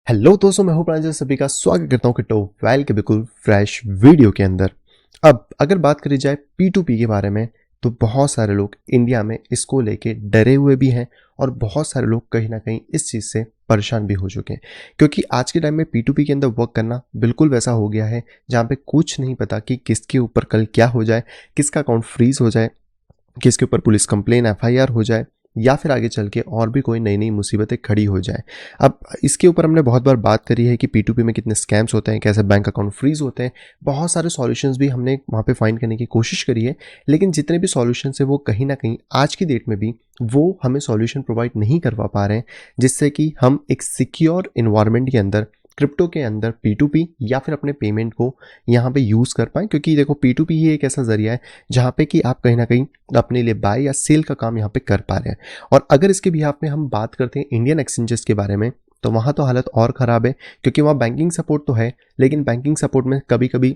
Hello दोस्तों, मैं हूं प्रांजल। सभी का स्वागत करता हूं किट्टो वेल के बिल्कुल फ्रेश वीडियो के अंदर। अब अगर बात करी जाए P2P के बारे में, तो बहुत सारे लोग इंडिया में इसको लेके डरे हुए भी हैं और बहुत सारे लोग कहीं ना कहीं इस चीज़ से परेशान भी हो चुके हैं, क्योंकि आज के टाइम में P2P के अंदर वर्क करना बिल्कुल वैसा हो गया है जहाँ पे कुछ नहीं पता कि किसके ऊपर कल क्या हो जाए, किसका अकाउंट फ्रीज हो जाए, किसके ऊपर पुलिस कंप्लेन FIR हो जाए, या फिर आगे चल के और भी कोई नई नई मुसीबतें खड़ी हो जाए। अब इसके ऊपर हमने बहुत बार बात करी है कि P2P में कितने स्कैम्स होते हैं, कैसे बैंक अकाउंट फ्रीज होते हैं। बहुत सारे सॉल्यूशंस भी हमने वहाँ पे फाइंड करने की कोशिश करी है, लेकिन जितने भी सॉल्यूशंस है वो कहीं ना कहीं आज की डेट में भी वो हमें सॉल्यूशन प्रोवाइड नहीं करवा पा रहे हैं, जिससे कि हम एक सिक्योर इन्वायरमेंट के अंदर, क्रिप्टो के अंदर P2P या फिर अपने पेमेंट को यहाँ पे यूज़ कर पाएँ। क्योंकि देखो, P2P ही एक ऐसा ज़रिया है जहाँ पे कि आप कहीं ना कहीं अपने लिए बाय या सेल का काम यहाँ पे कर पा रहे हैं। और अगर इसके बिहाफ में हम बात करते हैं इंडियन एक्सचेंजेस के बारे में, तो वहाँ तो हालत और ख़राब है, क्योंकि वहाँ बैंकिंग सपोर्ट तो है, लेकिन बैंकिंग सपोर्ट में कभी कभी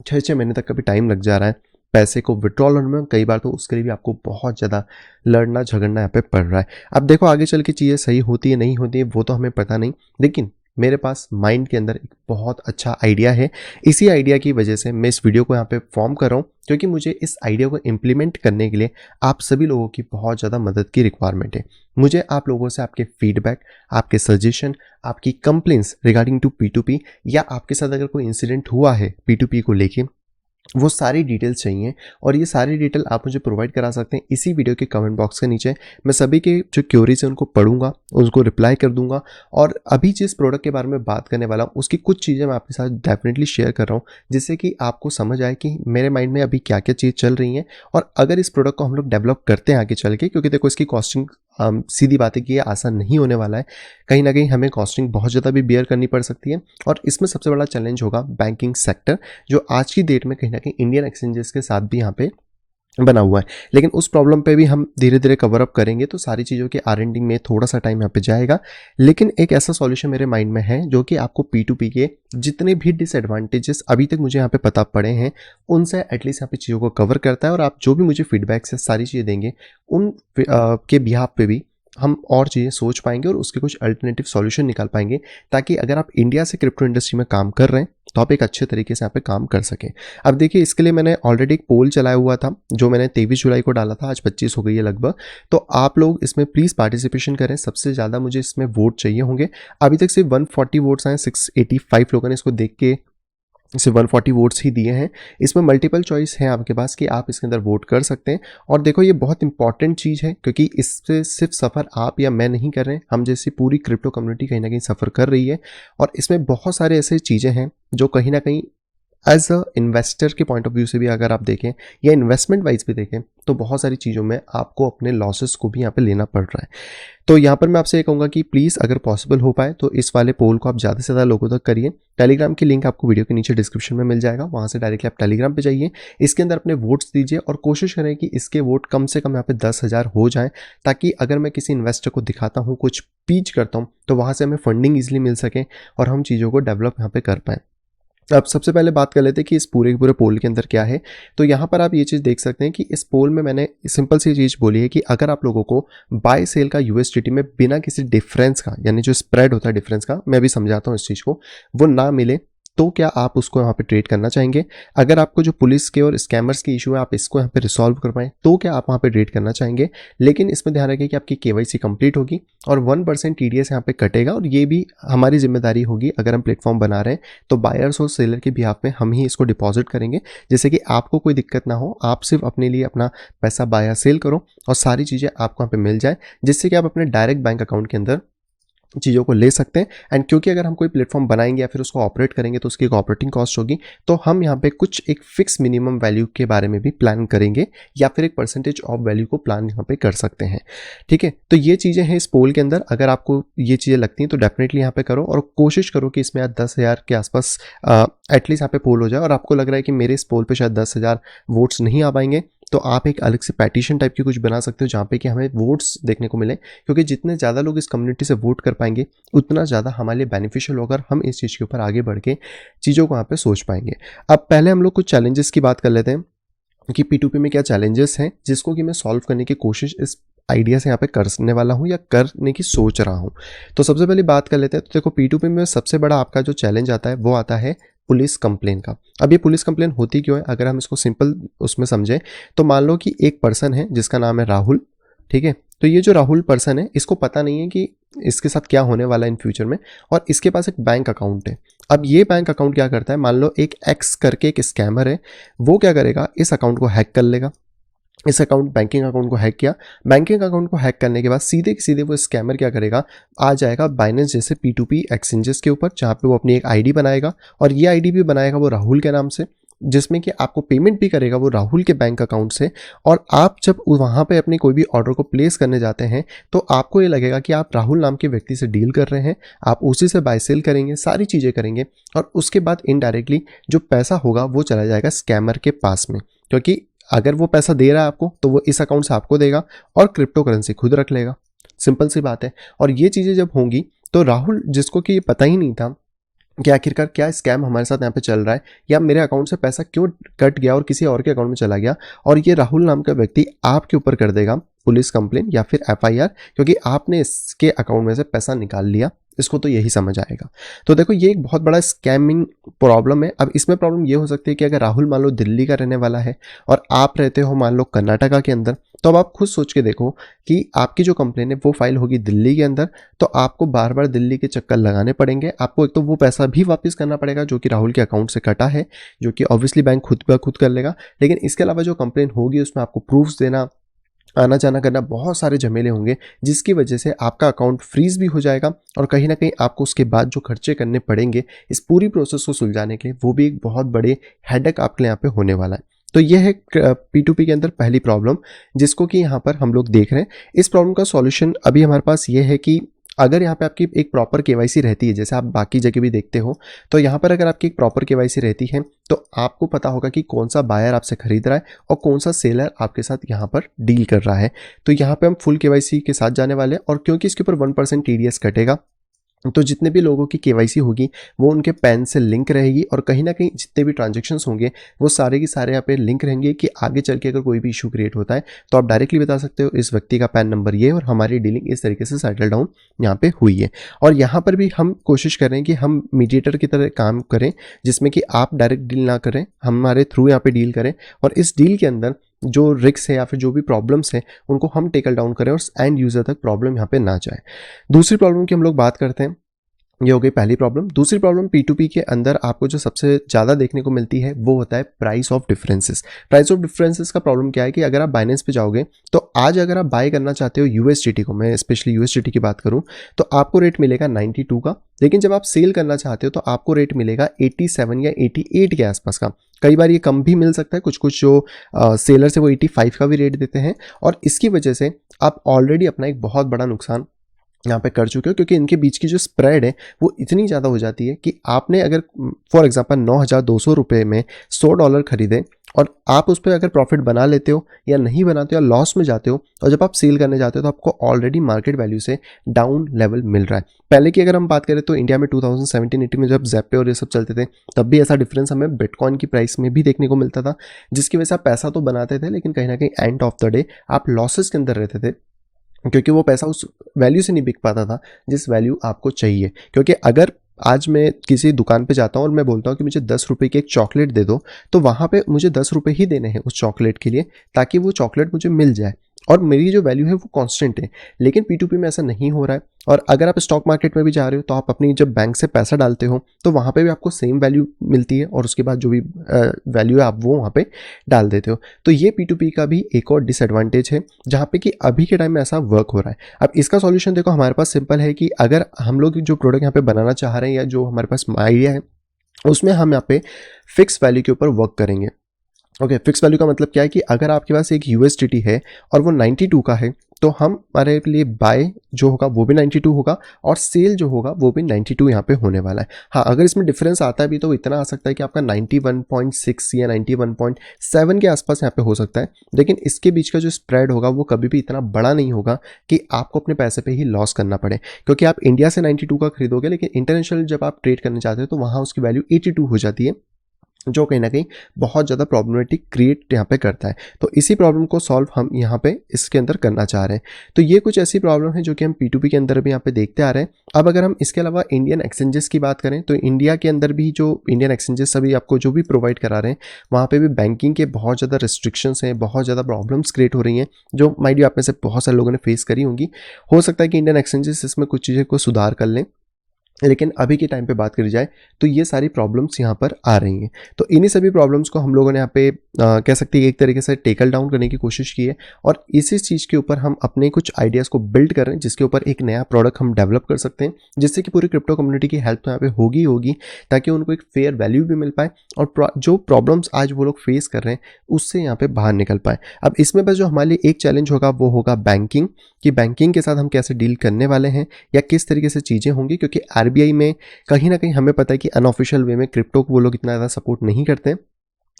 6-6 महीने तक कभी टाइम लग जा रहा है पैसे को विड्रॉल होने में। कई बार तो उसके लिए भी आपको बहुत ज़्यादा लड़ना झगड़ना यहाँ पे पड़ रहा है। अब देखो, आगे चल के चीज़ें सही होती है नहीं होती है वो तो हमें पता नहीं, लेकिन मेरे पास माइंड के अंदर एक बहुत अच्छा आइडिया है। इसी आइडिया की वजह से मैं इस वीडियो को यहाँ पे फॉर्म कर रहा हूँ, क्योंकि मुझे इस आइडिया को इम्प्लीमेंट करने के लिए आप सभी लोगों की बहुत ज़्यादा मदद की रिक्वायरमेंट है। मुझे आप लोगों से आपके फीडबैक, आपके सजेशन, आपकी कंप्लेंट्स रिगार्डिंग टू P2P, या आपके साथ अगर कोई इंसिडेंट हुआ है P2P को लेके, वो सारी डिटेल्स चाहिए। और ये सारी डिटेल आप मुझे प्रोवाइड करा सकते हैं इसी वीडियो के कमेंट बॉक्स के नीचे। मैं सभी के जो क्यूरीज हैं उनको पढ़ूंगा, उनको रिप्लाई कर दूंगा। और अभी जिस प्रोडक्ट के बारे में बात करने वाला हूँ उसकी कुछ चीज़ें मैं आपके साथ डेफिनेटली शेयर कर रहा हूँ, जिससे कि आपको समझ आए कि मेरे माइंड में अभी क्या क्या चीज़ चल रही हैं। और अगर इस प्रोडक्ट को हम लोग डेवलप करते हैं आगे चल के, क्योंकि देखो इसकी कॉस्टिंग सीधी बात है कि ये आसान नहीं होने वाला है, कहीं ना कहीं हमें कॉस्टिंग बहुत ज़्यादा भी बियर करनी पड़ सकती है। और इसमें सबसे बड़ा चैलेंज होगा बैंकिंग सेक्टर, जो आज की डेट में कहीं ना कहीं इंडियन एक्सचेंजेस के साथ भी यहाँ पे बना हुआ है। लेकिन उस प्रॉब्लम पे भी हम धीरे धीरे कवर अप करेंगे, तो सारी चीज़ों के R&D में थोड़ा सा टाइम यहाँ पे जाएगा। लेकिन एक ऐसा सॉल्यूशन मेरे माइंड में है जो कि आपको P2P के जितने भी डिसएडवांटेजेस अभी तक मुझे यहाँ पे पता पड़े हैं, उनसे एटलीस्ट यहाँ पे चीज़ों को कवर करता है। और आप जो भी मुझे फीडबैक से सारी चीज़ें देंगे, उन के बिहाफ पे भी हम और चीज़ें सोच पाएंगे और उसके कुछ अल्टरनेटिव सॉल्यूशन निकाल पाएंगे, ताकि अगर आप इंडिया से क्रिप्टो इंडस्ट्री में काम कर रहे हैं तो आप एक अच्छे तरीके से यहाँ पे काम कर सकें। अब देखिए, इसके लिए मैंने ऑलरेडी एक पोल चलाया हुआ था, जो मैंने 23 जुलाई को डाला था, आज 25 हो गई है लगभग। तो आप लोग इसमें प्लीज़ पार्टिसिपेशन करें। सबसे ज़्यादा मुझे इसमें वोट चाहिए होंगे। अभी तक सिर्फ 140 वोट्स आए, 685 लोगों ने इसको देख के सिर्फ 140 वोट्स ही दिए हैं। इसमें मल्टीपल चॉइस है आपके पास कि आप इसके अंदर वोट कर सकते हैं। और देखो, ये बहुत इंपॉर्टेंट चीज़ है, क्योंकि इससे सिर्फ सफ़र आप या मैं नहीं कर रहे हैं, हम जैसी पूरी क्रिप्टो कम्युनिटी कहीं ना कहीं सफ़र कर रही है। और इसमें बहुत सारे ऐसे चीज़ें हैं जो कहीं ना कहीं एज अ इन्वेस्टर के पॉइंट ऑफ व्यू से भी अगर आप देखें, या इन्वेस्टमेंट वाइज भी देखें, तो बहुत सारी चीज़ों में आपको अपने लॉसेस को भी यहाँ पे लेना पड़ रहा है। तो यहाँ पर मैं आपसे ये कहूँगा कि प्लीज़ अगर पॉसिबल हो पाए तो इस वाले पोल को आप ज़्यादा से ज़्यादा लोगों तक करिए। टेलीग्राम की लिंक आपको वीडियो के नीचे डिस्क्रिप्शन में मिल जाएगा, वहाँ से डायरेक्टली आप टेलीग्राम पे जाइए, इसके अंदर अपने वोट्स दीजिए और कोशिश करें कि इसके वोट कम से कम यहाँ पे 10,000 हो जाएं, ताकि अगर मैं किसी इन्वेस्टर को दिखाता हूँ, कुछ पीच करता हूँ, तो वहाँ से हमें फंडिंग ईजिली मिल सके और हम चीज़ों को डेवलप यहाँ पे कर पाएँ। अब सबसे पहले बात कर लेते हैं कि इस पूरे के पूरे पोल के अंदर क्या है। तो यहाँ पर आप ये चीज़ देख सकते हैं कि इस पोल में मैंने सिंपल सी चीज़ बोली है कि अगर आप लोगों को बाय सेल का USDT में बिना किसी डिफरेंस का, यानी जो स्प्रेड होता है डिफरेंस का, मैं भी समझाता हूँ इस चीज़ को, वो ना मिले, तो क्या आप उसको यहाँ पे ट्रेड करना चाहेंगे? अगर आपको जो पुलिस के और स्कैमर्स की इशू है, आप इसको यहाँ पे रिसॉल्व कर पाएँ, तो क्या आप वहाँ पे ट्रेड करना चाहेंगे? लेकिन इसमें ध्यान रखें कि आपकी KYC कंप्लीट होगी और 1% TDS यहाँ पे कटेगा। और ये भी हमारी जिम्मेदारी होगी, अगर हम प्लेटफॉर्म बना रहे हैं तो बायर्स और सेलर के बिहाफ में हम ही इसको डिपॉजिट करेंगे, जिससे कि आपको कोई दिक्कत ना हो। आप सिर्फ अपने लिए अपना पैसा बाय या सेल करो और सारी चीज़ें आपको यहाँ पे मिल जाए, जिससे कि आप अपने डायरेक्ट बैंक अकाउंट के अंदर चीज़ों को ले सकते हैं। एंड क्योंकि अगर हम कोई प्लेटफॉर्म बनाएंगे या फिर उसको ऑपरेट करेंगे तो उसकी एक ऑपरेटिंग कॉस्ट होगी, तो हम यहाँ पे कुछ एक फिक्स मिनिमम वैल्यू के बारे में भी प्लान करेंगे, या फिर एक परसेंटेज ऑफ वैल्यू को प्लान यहाँ पे कर सकते हैं। ठीक है, तो ये चीज़ें हैं इस पोल के अंदर। अगर आपको ये चीज़ें लगती हैं तो डेफिनेटली यहाँ पे करो और कोशिश करो कि इसमें आज 10,000 के आसपास एटलीस्ट यहाँ पे पोल हो जाए। और आपको लग रहा है कि मेरे इस पोल पे शायद 10,000 वोट्स नहीं आ पाएंगे, तो आप एक अलग से पैटिशन टाइप की कुछ बना सकते हो, जहाँ पे कि हमें वोट्स देखने को मिले, क्योंकि जितने ज़्यादा लोग इस कम्युनिटी से वोट कर पाएंगे उतना ज़्यादा हमारे लिए बेनिफिशियल होगा, हम इस चीज़ के ऊपर आगे बढ़ के चीज़ों को यहाँ पे सोच पाएंगे। अब पहले हम लोग कुछ चैलेंजेस की बात कर लेते हैं कि P2P में क्या चैलेंजेस हैं, जिसको कि मैं सॉल्व करने की कोशिश इस आइडिया से यहाँ पे करने वाला हूँ या करने की सोच रहा हूँ। तो सबसे पहले बात कर लेते हैं। तो देखो P2P में सबसे बड़ा आपका जो चैलेंज आता है वो आता है पुलिस कंप्लेन का। अब ये पुलिस कंप्लेन होती क्यों है, अगर हम इसको सिंपल उसमें समझें तो मान लो कि एक पर्सन है जिसका नाम है राहुल, ठीक है। तो ये जो राहुल पर्सन है इसको पता नहीं है कि इसके साथ क्या होने वाला है इन फ्यूचर में, और इसके पास एक बैंक अकाउंट है। अब ये बैंक अकाउंट क्या करता है, मान लो एक एक्स करके एक स्कैमर है, वो क्या करेगा, इस अकाउंट को हैक कर लेगा। इस अकाउंट बैंकिंग अकाउंट को हैक किया, बैंकिंग अकाउंट को हैक करने के बाद सीधे सीधे वो स्कैमर क्या करेगा, आ जाएगा बाइनेंस जैसे P2P एक्सचेंजेस के ऊपर, जहाँ पे वो अपनी एक आईडी बनाएगा, और ये आईडी भी बनाएगा वो राहुल के नाम से, जिसमें कि आपको पेमेंट भी करेगा वो राहुल के बैंक अकाउंट से। और आप जब वहाँ पे अपनी कोई भी ऑर्डर को प्लेस करने जाते हैं तो आपको ये लगेगा कि आप राहुल नाम के व्यक्ति से डील कर रहे हैं, आप उसी से बाय सेल करेंगे, सारी चीज़ें करेंगे, और उसके बाद इनडायरेक्टली जो पैसा होगा वो चला जाएगा स्कैमर के पास में, क्योंकि अगर वो पैसा दे रहा है आपको तो वो इस अकाउंट से आपको देगा और क्रिप्टो करेंसी खुद रख लेगा। सिंपल सी बात है। और ये चीज़ें जब होंगी तो राहुल, जिसको कि ये पता ही नहीं था कि आखिरकार क्या स्कैम हमारे साथ यहाँ पे चल रहा है, या मेरे अकाउंट से पैसा क्यों कट गया और किसी और के अकाउंट में चला गया, और ये राहुल नाम का व्यक्ति आपके ऊपर कर देगा पुलिस कंप्लेन या फिर FIR, क्योंकि आपने इसके अकाउंट में से पैसा निकाल लिया। इसको तो यही समझ आएगा। तो देखो ये एक बहुत बड़ा स्कैमिंग प्रॉब्लम है। अब इसमें प्रॉब्लम ये हो सकती है कि अगर राहुल मान लो दिल्ली का रहने वाला है और आप रहते हो मान लो कर्नाटका के अंदर, तो अब आप खुद सोच के देखो कि आपकी जो कंप्लेन है वो फाइल होगी दिल्ली के अंदर, तो आपको बार बार दिल्ली के चक्कर लगाने पड़ेंगे। आपको एक तो वो पैसा भी वापस करना पड़ेगा जो कि राहुल के अकाउंट से कटा है, जो कि ऑब्वियसली बैंक खुद ब खुद कर लेगा, लेकिन इसके अलावा जो कंप्लेन होगी उसमें आपको प्रूफ्स देना, आना जाना करना, बहुत सारे झमेले होंगे, जिसकी वजह से आपका अकाउंट फ्रीज भी हो जाएगा, और कहीं ना कहीं आपको उसके बाद जो खर्चे करने पड़ेंगे इस पूरी प्रोसेस को सुलझाने के लिए, वो भी एक बहुत बड़े हेडेक आपके लिए यहाँ पे होने वाला है। तो ये है P2P के अंदर पहली प्रॉब्लम, जिसको कि यहाँ पर हम लोग देख रहे हैं। इस प्रॉब्लम का सॉल्यूशन अभी हमारे पास ये है कि अगर यहाँ पे आपकी एक प्रॉपर KYC रहती है, जैसे आप बाकी जगह भी देखते हो, तो यहाँ पर अगर आपकी एक प्रॉपर KYC रहती है तो आपको पता होगा कि कौन सा बायर आपसे खरीद रहा है और कौन सा सेलर आपके साथ यहाँ पर डील कर रहा है। तो यहाँ पे हम फुल KYC के साथ जाने वाले हैं, और क्योंकि इसके ऊपर 1% TDS कटेगा, तो जितने भी लोगों की KYC होगी वो उनके पैन से लिंक रहेगी, और कहीं ना कहीं जितने भी ट्रांजेक्शंस होंगे वो सारे के सारे यहाँ पे लिंक रहेंगे कि आगे चल के अगर कोई भी इशू क्रिएट होता है तो आप डायरेक्टली बता सकते हो इस व्यक्ति का पैन नंबर ये, और हमारी डीलिंग इस तरीके से सेटल डाउन यहाँ पे हुई है। और यहाँ पर भी हम कोशिश करें कि हम मीडिएटर की तरह काम करें, जिसमें कि आप डायरेक्ट डील ना करें, हमारे थ्रू यहाँ पे डील करें, और इस डील के अंदर जो रिस्क है या फिर जो भी प्रॉब्लम्स है उनको हम टेकल डाउन करें और एंड यूजर तक प्रॉब्लम यहाँ पे ना जाए। दूसरी प्रॉब्लम की हम लोग बात करते हैं, ये हो गई पहली प्रॉब्लम। दूसरी प्रॉब्लम P2P के अंदर आपको जो सबसे ज़्यादा देखने को मिलती है वो होता है price of differences. Price of differences का प्रॉब्लम क्या है कि अगर आप बाइनेंस पे जाओगे तो आज अगर आप बाय करना चाहते हो USDT को, मैं स्पेशली USDT की बात करूं, तो आपको रेट मिलेगा 92 का, लेकिन जब आप सेल करना चाहते हो तो आपको रेट मिलेगा 87 या 88 के आसपास का। कई बार ये कम भी मिल सकता है, कुछ कुछ जो सेलर्स है वो 85 का भी रेट देते हैं, और इसकी वजह से आप ऑलरेडी अपना एक बहुत बड़ा नुकसान यहाँ पे कर चुके हो, क्योंकि इनके बीच की जो स्प्रेड है वो इतनी ज़्यादा हो जाती है कि आपने अगर फॉर एग्जांपल 9,200 रुपये में $100 खरीदे और आप उस पर अगर प्रॉफिट बना लेते हो या नहीं बनाते हो या लॉस में जाते हो, और जब आप सेल करने जाते हो तो आपको ऑलरेडी मार्केट वैल्यू से डाउन लेवल मिल रहा है। पहले की अगर हम बात करें तो इंडिया में 2017-18 में जब ज़ेप्टो और ये सब चलते थे तब भी ऐसा डिफरेंस हमें बिटकॉइन की प्राइस में भी देखने को मिलता था, जिसकी वजह से आप पैसा तो बनाते थे लेकिन कहीं ना कहीं एंड ऑफ द डे आप लॉसेस के अंदर रहते थे, क्योंकि वो पैसा उस वैल्यू से नहीं बिक पाता था जिस वैल्यू आपको चाहिए। क्योंकि अगर आज मैं किसी दुकान पे जाता हूँ और मैं बोलता हूँ कि मुझे 10 रुपये की एक चॉकलेट दे दो, तो वहाँ पे मुझे 10 रुपये ही देने हैं उस चॉकलेट के लिए, ताकि वो चॉकलेट मुझे मिल जाए और मेरी जो वैल्यू है वो कांस्टेंट है। लेकिन P2P में ऐसा नहीं हो रहा है। और अगर आप स्टॉक मार्केट में भी जा रहे हो तो आप अपनी जब बैंक से पैसा डालते हो तो वहाँ पे भी आपको सेम वैल्यू मिलती है, और उसके बाद जो भी वैल्यू है आप वो वहाँ पे डाल देते हो। तो ये P2P का भी एक और डिसएडवांटेज है, जहाँ पे कि अभी के टाइम में ऐसा वर्क हो रहा है। अब इसका सॉल्यूशन देखो हमारे पास सिंपल है कि अगर हम लोग जो प्रोडक्ट यहाँ पे बनाना चाह रहे हैं या जो हमारे पास आइडिया है उसमें हम यहाँ पे फिक्स वैल्यू के ऊपर वर्क करेंगे। ओके, फिक्स वैल्यू का मतलब क्या है कि अगर आपके पास एक USDT है और वो 92 का है तो हमारे लिए बाय जो होगा वो भी 92 होगा और सेल जो होगा वो भी 92 यहाँ पे होने वाला है। हाँ, अगर इसमें डिफरेंस आता है भी तो इतना आ सकता है कि आपका 91.6 या 91.7 के आसपास यहाँ पे हो सकता है, लेकिन इसके बीच का जो स्प्रेड होगा वो कभी भी इतना बड़ा नहीं होगा कि आपको अपने पैसे पे ही लॉस करना पड़े। क्योंकि आप इंडिया से 92 का खरीदोगे लेकिन इंटरनेशनल जब आप ट्रेड करने जाते हो तो वहाँ उसकी वैल्यू 82 हो जाती है, जो कहीं ना कहीं बहुत ज़्यादा प्रॉब्लमेटिक क्रिएट यहाँ पे करता है। तो इसी प्रॉब्लम को सॉल्व हम यहाँ पे इसके अंदर करना चाह रहे हैं। तो ये कुछ ऐसी प्रॉब्लम है जो कि हम P2P के अंदर भी यहाँ पे देखते आ रहे हैं। अब अगर हम इसके अलावा इंडियन एक्सचेंजेस की बात करें तो इंडिया के अंदर भी जो इंडियन एक्सचेंजेस सभी आपको जो भी प्रोवाइड करा रहे हैं, वहाँ पे भी बैंकिंग के बहुत ज़्यादा रिस्ट्रिक्शंस हैं, बहुत ज़्यादा प्रॉब्लम्स क्रिएट हो रही हैं, जो माइट बी आप में से बहुत सारे लोगों ने फेस करी होंगी। हो सकता है कि इंडियन एक्सचेंजेस इसमें कुछ चीज़ें को सुधार कर लें, लेकिन अभी के टाइम पे बात करी जाए तो ये सारी प्रॉब्लम्स यहाँ पर आ रही हैं। तो इन्हीं सभी प्रॉब्लम्स को हम लोगों ने यहाँ पे कह सकते हैं एक तरीके से टेकल डाउन करने की कोशिश की है, और इसी चीज़ के ऊपर हम अपने कुछ आइडियाज़ को बिल्ड कर रहे हैं, जिसके ऊपर एक नया प्रोडक्ट हम डेवलप कर सकते हैं, जिससे कि पूरी क्रिप्टो कम्युनिटी की हेल्प तो यहाँ पे होगी होगी, ताकि उनको एक फेयर वैल्यू भी मिल पाए और जो प्रॉब्लम्स आज वो लोग फेस कर रहे हैं उससे यहाँ पे बाहर निकल पाए। अब इसमें बस जो हमारे लिए एक चैलेंज होगा वो होगा बैंकिंग, कि बैंकिंग के साथ हम कैसे डील करने वाले हैं या किस तरीके से चीज़ें होंगी, क्योंकि RBI में कहीं ना कहीं हमें पता है कि अनऑफिशियल वे में क्रिप्टो को वो लोग इतना ज़्यादा सपोर्ट नहीं करते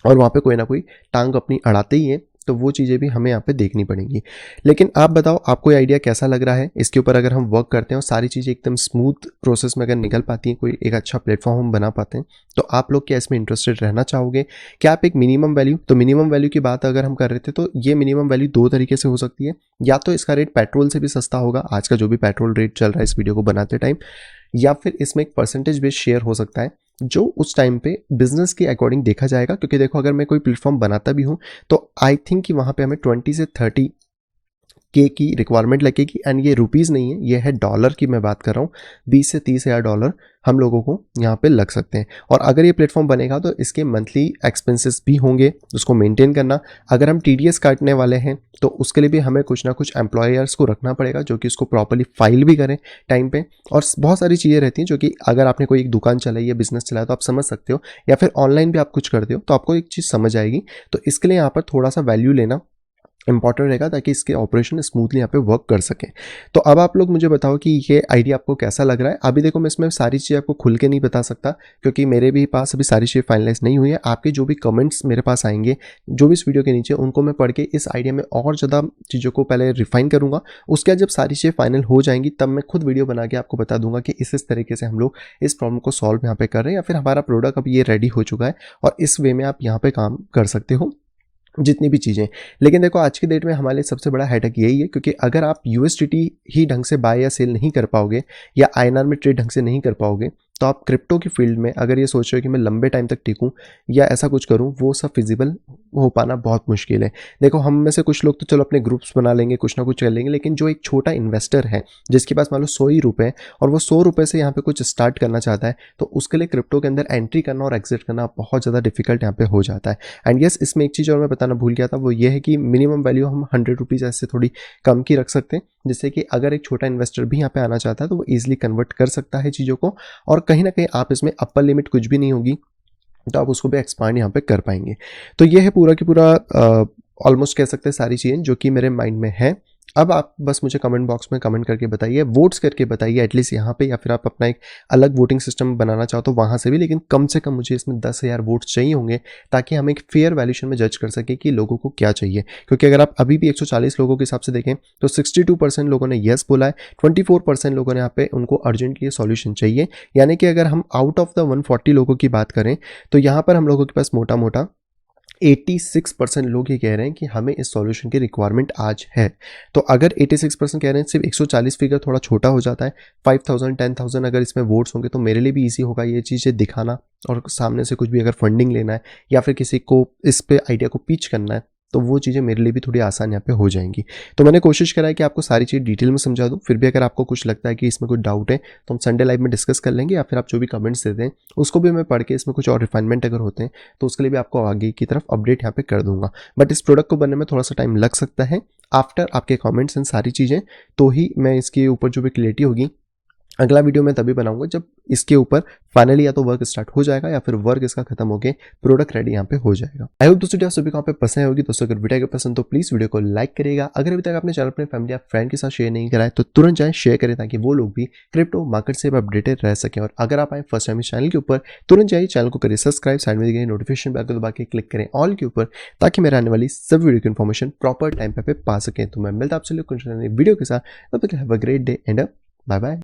और वहाँ पे कोई ना कोई टांग अपनी अड़ाते ही है। तो वो चीज़ें भी हमें यहाँ पे देखनी पड़ेंगी। लेकिन आप बताओ, आपको ये आइडिया कैसा लग रहा है? इसके ऊपर अगर हम वर्क करते हैं और सारी चीज़ें एकदम स्मूथ प्रोसेस में अगर निकल पाती हैं, कोई एक अच्छा प्लेटफॉर्म हम बना पाते हैं, तो आप लोग क्या इसमें इंटरेस्टेड रहना चाहोगे? क्या आप एक मिनिमम वैल्यू, तो मिनिमम वैल्यू की बात अगर हम कर रहे थे तो ये मिनिमम वैल्यू दो तरीके से हो सकती है। या तो इसका रेट पेट्रोल से भी सस्ता होगा, आज का जो भी पेट्रोल रेट चल रहा है इस वीडियो को बनाते टाइम, या फिर इसमें एक परसेंटेज बेस्ड शेयर हो सकता है जो उस टाइम पे बिजनेस के अकॉर्डिंग देखा जाएगा। क्योंकि देखो, अगर मैं कोई प्लेटफॉर्म बनाता भी हूँ तो आई थिंक कि वहाँ पे हमें 20 से 30 के की रिक्वायरमेंट लगेगी, एंड ये रुपीज़ नहीं है, ये है डॉलर की मैं बात कर रहा हूँ। 20 से 30 हज़ार डॉलर हम लोगों को यहाँ पे लग सकते हैं। और अगर ये प्लेटफॉर्म बनेगा तो इसके मंथली एक्सपेंसेस भी होंगे, उसको मेंटेन करना। अगर हम TDS काटने वाले हैं तो उसके लिए भी हमें कुछ ना कुछ एम्प्लॉयर्स को रखना पड़ेगा जो कि उसको प्रॉपर्ली फाइल भी करें टाइम पे। और बहुत सारी चीज़ें रहती हैं जो कि अगर आपने कोई एक दुकान चलाई है, बिजनेस चलाया, तो आप समझ सकते हो, या फिर ऑनलाइन भी आप कुछ करते हो तो आपको एक चीज़ समझ आएगी। तो इसके लिए यहाँ पर थोड़ा सा वैल्यू लेना इंपॉर्टेंट रहेगा ताकि इसके ऑपरेशन स्मूथली यहाँ पे वर्क कर सकें। तो अब आप लोग मुझे बताओ कि ये आइडिया आपको कैसा लग रहा है। अभी देखो, मैं इसमें सारी चीज़ें आपको खुल के नहीं बता सकता क्योंकि मेरे भी पास अभी सारी चीज़ें फाइनलाइज नहीं हुई है। आपके जो भी कमेंट्स मेरे पास आएंगे जो भी इस वीडियो के नीचे, उनको मैं पढ़ के इस आइडिया में और ज़्यादा चीज़ों को पहले रिफाइन करूँगा। उसके बाद जब सारी चीज़ें फाइनल हो जाएंगी तब मैं खुद वीडियो बना के आपको बता दूंगा कि इस तरीके से हम लोग इस प्रॉब्लम को सॉल्व यहाँ पे कर रहे हैं, या फिर हमारा प्रोडक्ट अब ये रेडी हो चुका है और इस वे में आप यहाँ पे काम कर सकते हो जितनी भी चीज़ें। लेकिन देखो, आज की डेट में हमारे लिए सबसे बड़ा हेडेक यही है, क्योंकि अगर आप USDT ही ढंग से बाय या सेल नहीं कर पाओगे या INR में ट्रेड ढंग से नहीं कर पाओगे, तो आप क्रिप्टो की फील्ड में अगर ये सोच रहे हो कि मैं लंबे टाइम तक टिकूं या ऐसा कुछ करूं, वो सब फिजिबल हो पाना बहुत मुश्किल है। देखो, हम में से कुछ लोग तो चलो अपने ग्रुप्स बना लेंगे, कुछ ना कुछ कर लेंगे, लेकिन जो एक छोटा इन्वेस्टर है जिसके पास मान लो 100 ही रुपये और वो 100 रुपये से यहाँ पे कुछ स्टार्ट करना चाहता है, तो उसके लिए क्रिप्टो के अंदर एंट्री करना और एग्जिट करना बहुत ज़्यादा डिफिकल्ट यहाँ पे हो जाता है। एंड यस, इसमें एक चीज़ और मैं बताना भूल गया था, वो ये है कि मिनिमम वैल्यू हम 100 रुपीज़ ऐसे थोड़ी कम की रख सकते हैं, जिससे कि अगर एक छोटा इन्वेस्टर भी यहाँ पे आना चाहता है तो वो ईजिली कन्वर्ट कर सकता है चीज़ों को। और कहीं ना कहीं आप इसमें अपर लिमिट कुछ भी नहीं होगी तो आप उसको भी एक्सपांड यहाँ पे कर पाएंगे। तो ये है पूरा की पूरा ऑलमोस्ट कह सकते हैं सारी चीज़ें जो कि मेरे माइंड में है। अब आप बस मुझे कमेंट बॉक्स में कमेंट करके बताइए, वोट्स करके बताइए एटलीस्ट यहाँ पे, या फिर आप अपना एक अलग वोटिंग सिस्टम बनाना चाहो तो वहाँ से भी, लेकिन कम से कम मुझे इसमें 10,000 वोट्स चाहिए होंगे ताकि हम एक फेयर वैल्यूशन में जज कर सकें कि लोगों को क्या चाहिए। क्योंकि अगर आप अभी भी 140 लोगों के हिसाब से देखें तो 62% लोगों ने येस बोला है, 24% लोगों ने यहाँ पे उनको अर्जेंटली सॉल्यूशन चाहिए। यानी कि अगर हम आउट ऑफ द 140 लोगों की बात करें तो यहाँ पर हम लोगों के पास मोटा मोटा 86% लोग ये कह रहे हैं कि हमें इस सॉल्यूशन की रिक्वायरमेंट आज है। तो अगर 86% कह रहे हैं, सिर्फ 140 फिगर थोड़ा छोटा हो जाता है। 5,000 10,000 अगर इसमें वोट्स होंगे तो मेरे लिए भी ईजी होगा ये चीज़ें दिखाना, और सामने से कुछ भी अगर फंडिंग लेना है या फिर किसी को इस पे आइडिया को पिच करना है तो वो चीज़ें मेरे लिए भी थोड़ी आसान यहाँ पे हो जाएंगी। तो मैंने कोशिश करा है कि आपको सारी चीज़ डिटेल में समझा दूँ। फिर भी अगर आपको कुछ लगता है कि इसमें कुछ डाउट है तो हम संडे लाइव में डिस्कस कर लेंगे, या फिर आप जो भी कमेंट्स देते हैं उसको भी मैं पढ़ के इसमें कुछ और रिफाइनमेंट अगर होते हैं तो उसके लिए भी आपको आगे की तरफ अपडेट यहाँ पे कर दूंगा। बट इस प्रोडक्ट को बनने में थोड़ा सा टाइम लग सकता है आफ्टर आपके कॉमेंट्स एंड सारी चीज़ें, तो ही मैं इसके ऊपर जो भी क्लियरिटी होगी अगला वीडियो मैं तभी बनाऊंगा जब इसके ऊपर फाइनली या तो वर्क स्टार्ट हो जाएगा या फिर वर्क इसका खत्म होकर प्रोडक्ट रेडी यहाँ पे हो जाएगा। आई होप दोस्तों सभी को यहाँ पे पसंद होगी। दोस्तों अगर वीडियो पसंद तो प्लीज वीडियो को लाइक करेगा। अगर अभी तक आपने चैनल अपने फैमिली या फ्रेंड के साथ शेयर नहीं करा है तो तुरंत जाए शेयर करें ताकि वो लोग भी क्रिप्टो मार्केट से अपडेटेड रह सकें। और अगर आप आए फर्स्ट टाइम इस चैनल के ऊपर, तुरंत जाइए चैनल को करिए सब्सक्राइब, साइड में दिए नोटिफिकेशन बेल को दबा के क्लिक करें ऑल के ऊपर ताकि मेरे आने वाली सब वीडियो की इन्फॉर्मेशन प्रॉपर टाइम पे पा सकें। तो मैं मिलता आपसे वीडियो के साथ, तब तक have a great day and bye bye.